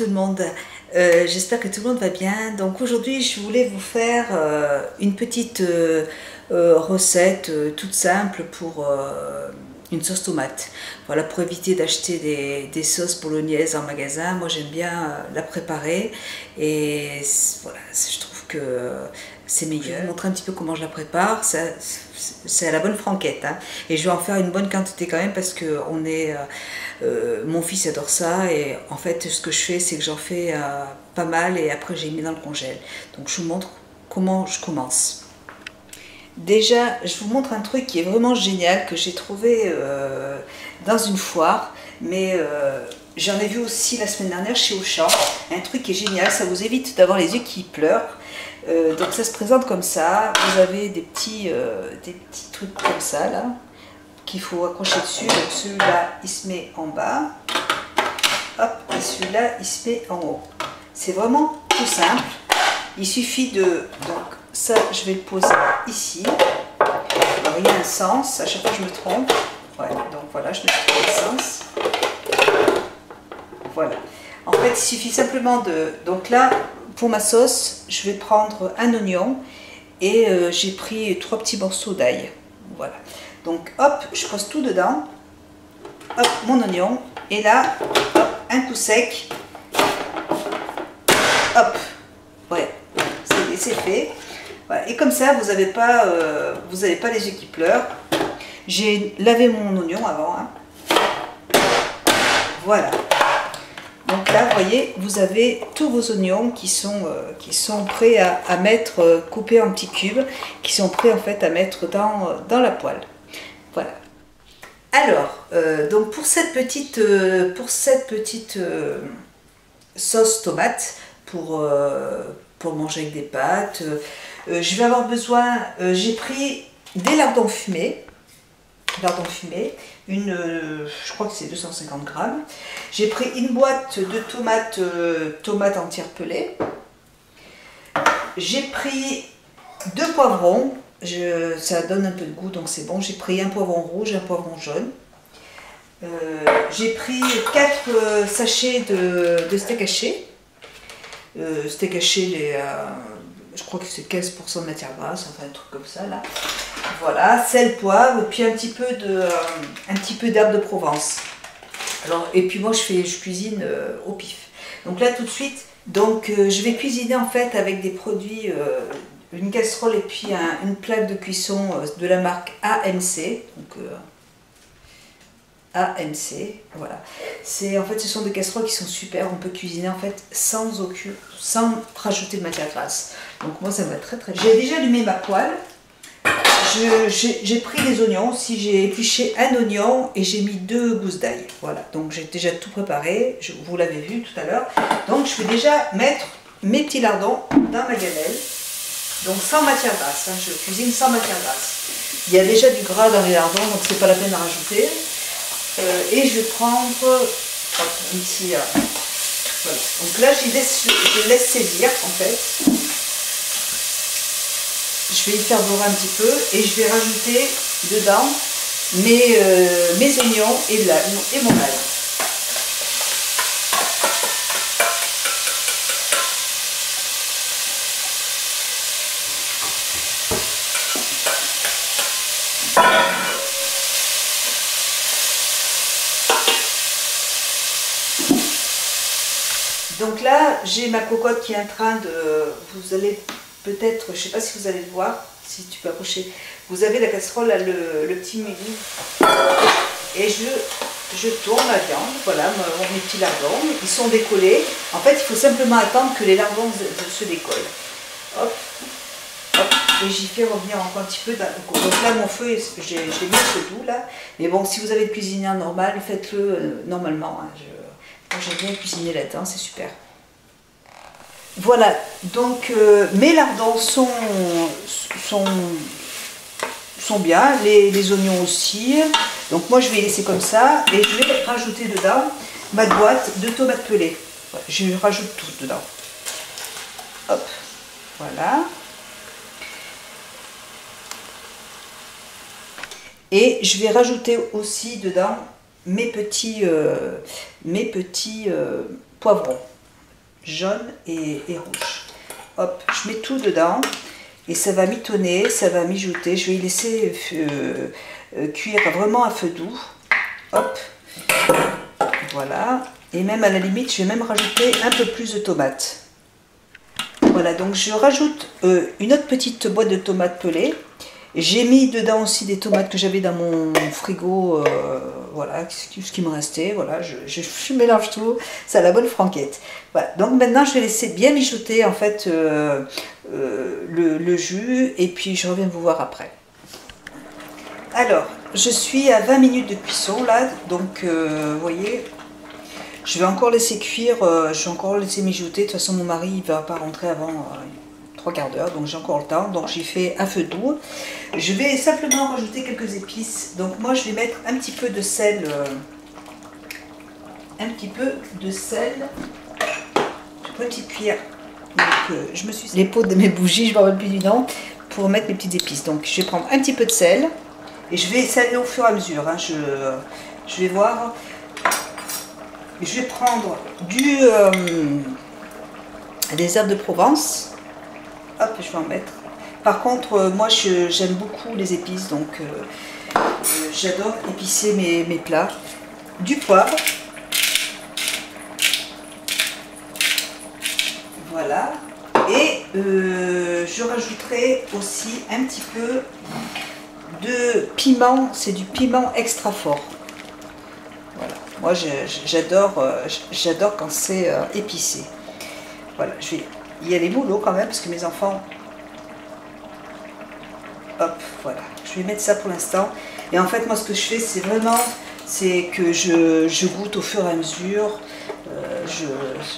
tout le monde, j'espère que tout le monde va bien. Donc aujourd'hui je voulais vous faire une petite recette toute simple pour une sauce tomate. Voilà, pour éviter d'acheter des sauces bolognaises en magasin, moi j'aime bien la préparer et voilà, je trouve que c'est meilleur. Je vais vous montrer un petit peu comment je la prépare. C'est à la bonne franquette, hein. Et je vais en faire une bonne quantité quand même parce que mon fils adore ça et en fait ce que je fais c'est que j'en fais pas mal et après j'ai mis dans le congèle. Donc je vous montre comment je commence. Déjà je vous montre un truc qui est vraiment génial que j'ai trouvé dans une foire, mais j'en ai vu aussi la semaine dernière chez Auchan. Un truc qui est génial, ça vous évite d'avoir les yeux qui pleurent. Donc ça se présente comme ça, vous avez des petits trucs comme ça là, qu'il faut accrocher dessus. Donc celui-là il se met en bas, hop, et celui-là il se met en haut. C'est vraiment tout simple, il suffit de... Donc ça je vais le poser ici. Alors il y a un sens, à chaque fois je me trompe. Ouais, donc voilà, je me suis trompé le sens. Voilà. En fait il suffit simplement de... Donc là, pour ma sauce, je vais prendre un oignon et j'ai pris 3 petits morceaux d'ail. Voilà. Donc hop, je pose tout dedans. Hop, mon oignon. Et là, hop, un coup sec. Hop. Ouais, c'est fait. Voilà. Et comme ça, vous n'avez pas les yeux qui pleurent. J'ai lavé mon oignon avant, hein. Voilà. Donc là, vous voyez, vous avez tous vos oignons qui sont prêts à mettre, coupés en petits cubes, qui sont prêts en fait à mettre dans la poêle. Voilà. Alors, donc pour cette petite sauce tomate, pour manger avec des pâtes, je vais avoir besoin, j'ai pris des lardons fumés. Je crois que c'est 250 grammes. J'ai pris une boîte de tomates entières pelées. J'ai pris 2 poivrons, ça donne un peu de goût donc c'est bon. J'ai pris un poivron rouge, un poivron jaune. J'ai pris 4 sachets de steak haché. Steak haché, je crois que c'est 15% de matière grasse, enfin un truc comme ça là. Voilà, sel, poivre, et puis un petit peu d'herbe de Provence. Alors, et puis moi je cuisine au pif. Donc là tout de suite, donc je vais cuisiner en fait avec des produits, une casserole et puis une plaque de cuisson de la marque AMC. Donc AMC, voilà. En fait ce sont des casseroles qui sont super, on peut cuisiner en fait sans rajouter de matière grasse. Donc moi ça me va très très bien. J'ai déjà allumé ma poêle. J'ai pris des oignons, aussi j'ai épluché un oignon et j'ai mis 2 gousses d'ail. Voilà, donc j'ai déjà tout préparé, vous l'avez vu tout à l'heure. Donc je vais déjà mettre mes petits lardons dans ma gamelle. Donc sans matière grasse, hein, je cuisine sans matière grasse. Il y a déjà du gras dans les lardons, donc c'est pas la peine d'en rajouter. Et je vais prendre un petit... voilà. Donc là je laisse saisir en fait. Je vais y faire dorer un petit peu et je vais rajouter dedans mes oignons et mon ail. Donc là, j'ai ma cocotte qui est en train de... Vous allez peut-être, je ne sais pas si vous allez le voir, si tu peux approcher. Vous avez la casserole, là, le petit menu. Et je tourne la viande, voilà, mes petits lardons. Ils sont décollés. En fait, il faut simplement attendre que les lardons se décollent. Hop, hop. Et j'y fais revenir encore un petit peu. Donc là, mon feu, j'ai mis ce doux là. Mais bon, si vous avez une cuisinière normale, faites-le normalement, hein. Moi, j'aime bien cuisiner là-dedans, c'est super. Voilà, donc mes lardons sont bien, les oignons aussi. Donc moi je vais laisser comme ça et je vais rajouter dedans ma boîte de tomates pelées. Voilà, je rajoute tout dedans. Hop, voilà. Et je vais rajouter aussi dedans mes petits poivrons. jaune et rouge. Hop, je mets tout dedans et ça va mitonner, ça va mijoter. Je vais y laisser cuire vraiment à feu doux. Hop, voilà. Et même à la limite, je vais même rajouter un peu plus de tomates. Voilà, donc je rajoute une autre petite boîte de tomates pelées. J'ai mis dedans aussi des tomates que j'avais dans mon frigo, voilà, ce qui me restait. Voilà, je mélange tout, c'est à la bonne franquette. Voilà, donc maintenant je vais laisser bien mijoter en fait le jus et puis je reviens vous voir après. Alors, je suis à 20 minutes de cuisson là, donc vous voyez, je vais encore laisser cuire, je vais encore laisser mijoter. De toute façon, mon mari ne va pas rentrer avant 3/4 d'heure, donc j'ai encore le temps. Donc j'ai fait à feu doux. Je vais simplement rajouter quelques épices. Donc moi, je vais mettre un petit peu de sel. Un petit peu de sel. J'ai pris une petite cuillère. Donc je me suis les pots de mes bougies, je ne me rappelle plus du nom, pour mettre mes petites épices. Donc je vais prendre un petit peu de sel. Et je vais saler au fur et à mesure. Hein. Je vais voir. Je vais prendre des herbes de Provence. Hop, je vais en mettre. Par contre, moi j'aime beaucoup les épices, donc j'adore épicer mes plats. Du poivre. Voilà. Et je rajouterai aussi un petit peu de piment. C'est du piment extra fort. Voilà. Moi j'adore quand c'est épicé. Voilà, je vais y aller mollo quand même parce que mes enfants. Hop, voilà. Je vais mettre ça pour l'instant. Et en fait, moi ce que je fais, c'est que je goûte au fur et à mesure.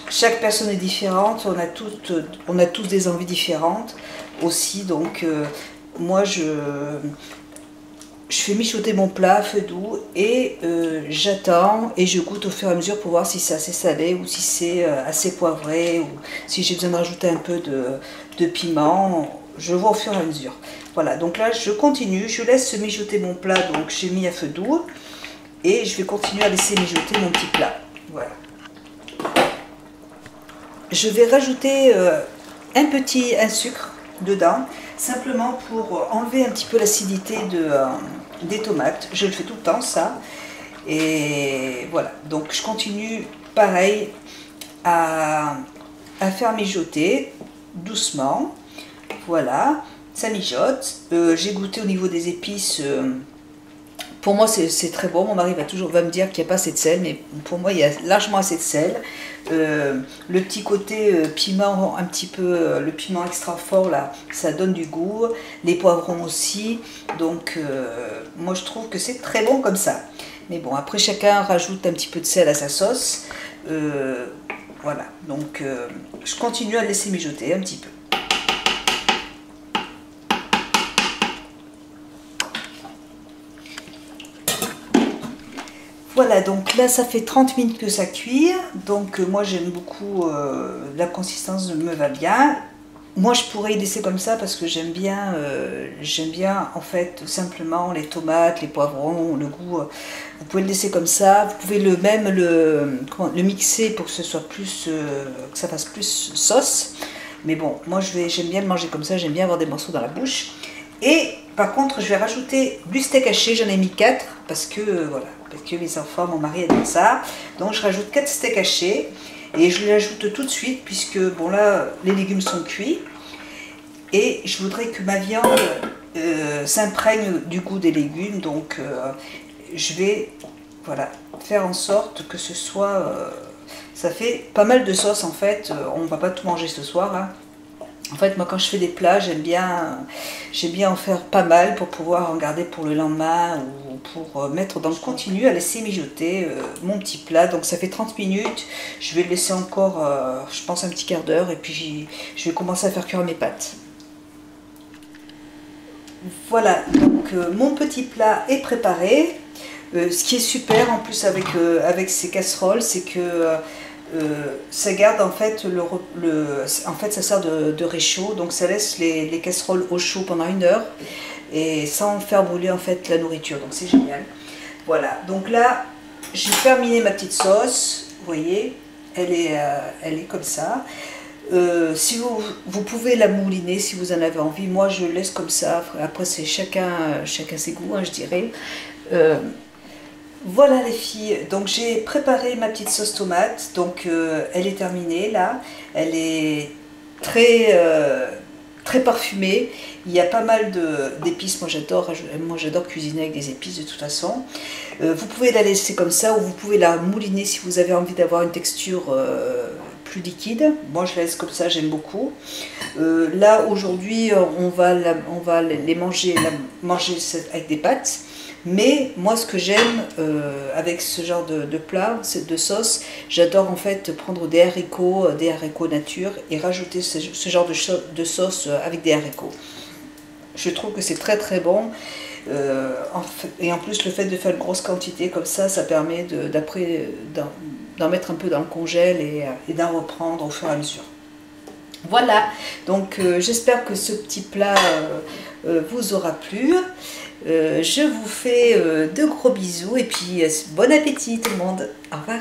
Chaque personne est différente. On a tous des envies différentes aussi. Donc moi je fais mijoter mon plat à feu doux et j'attends et je goûte au fur et à mesure pour voir si c'est assez salé ou si c'est assez poivré ou si j'ai besoin de rajouter un peu de piment. Je vois au fur et à mesure. Voilà, donc là je continue, je laisse mijoter mon plat, donc j'ai mis à feu doux et je vais continuer à laisser mijoter mon petit plat. Voilà. Je vais rajouter un sucre dedans, simplement pour enlever un petit peu l'acidité des tomates. Je le fais tout le temps ça. Et voilà, donc je continue pareil à faire mijoter doucement. Voilà, ça mijote. J'ai goûté au niveau des épices. Pour moi c'est très bon. Mon mari va me dire qu'il n'y a pas assez de sel, mais pour moi il y a largement assez de sel. Le petit côté piment, un petit peu le piment extra fort là, ça donne du goût. Les poivrons aussi. Donc moi je trouve que c'est très bon comme ça. Mais bon, après chacun rajoute un petit peu de sel à sa sauce. Voilà, donc je continue à laisser mijoter un petit peu. Voilà, donc là ça fait 30 minutes que ça cuit, donc moi j'aime beaucoup, la consistance me va bien. Moi je pourrais y laisser comme ça parce que j'aime bien en fait simplement les tomates, les poivrons, le goût. Vous pouvez le laisser comme ça, vous pouvez le mixer pour que ce soit plus, que ça fasse plus sauce. Mais bon, moi j'aime bien le manger comme ça, j'aime bien avoir des morceaux dans la bouche. Et par contre je vais rajouter du steak haché, j'en ai mis 4 parce que voilà, parce que les enfants, mon mari aime ça. Donc je rajoute 4 steaks hachés et je les ajoute tout de suite puisque bon là les légumes sont cuits et je voudrais que ma viande s'imprègne du goût des légumes. Donc je vais voilà, faire en sorte que ce soit ça fait pas mal de sauce en fait. On ne va pas tout manger ce soir hein. En fait, moi, quand je fais des plats, j'aime bien en faire pas mal pour pouvoir en garder pour le lendemain ou pour mettre dans le continu, à laisser mijoter mon petit plat. Donc, ça fait 30 minutes. Je vais le laisser encore, je pense, un petit quart d'heure et puis je vais commencer à faire cuire mes pâtes. Voilà, donc mon petit plat est préparé. Ce qui est super en plus avec ces casseroles, c'est que ça garde en fait en fait ça sert de réchaud, donc ça laisse les casseroles au chaud pendant 1 heure et sans faire brûler en fait la nourriture, donc c'est génial. Voilà, donc là j'ai terminé ma petite sauce, vous voyez, elle est comme ça. Si vous pouvez la mouliner si vous en avez envie. Moi je laisse comme ça. Après c'est chacun ses goûts, hein, je dirais. Voilà les filles, donc j'ai préparé ma petite sauce tomate, donc elle est terminée là, elle est très parfumée, il y a pas mal d'épices, moi j'adore cuisiner avec des épices de toute façon. Vous pouvez la laisser comme ça ou vous pouvez la mouliner si vous avez envie d'avoir une texture plus liquide. Moi je la laisse comme ça, j'aime beaucoup. Là aujourd'hui on va manger avec des pâtes. Mais moi ce que j'aime avec ce genre de plat, de sauce, j'adore en fait prendre des haricots nature et rajouter ce genre de sauce avec des haricots. Je trouve que c'est très très bon. Et en plus le fait de faire une grosse quantité comme ça permet d'après d'en mettre un peu dans le congèle et d'en reprendre au fur et à mesure. Voilà, donc j'espère que ce petit plat vous aura plu. Je vous fais de gros bisous et puis bon appétit tout le monde. Au revoir.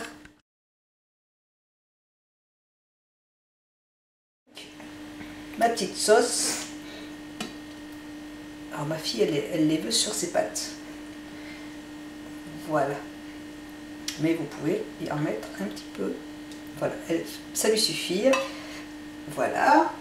Ma petite sauce. Alors ma fille elle les veut sur ses pâtes. Voilà. Mais vous pouvez y en mettre un petit peu. Voilà, ça lui suffit. Voilà.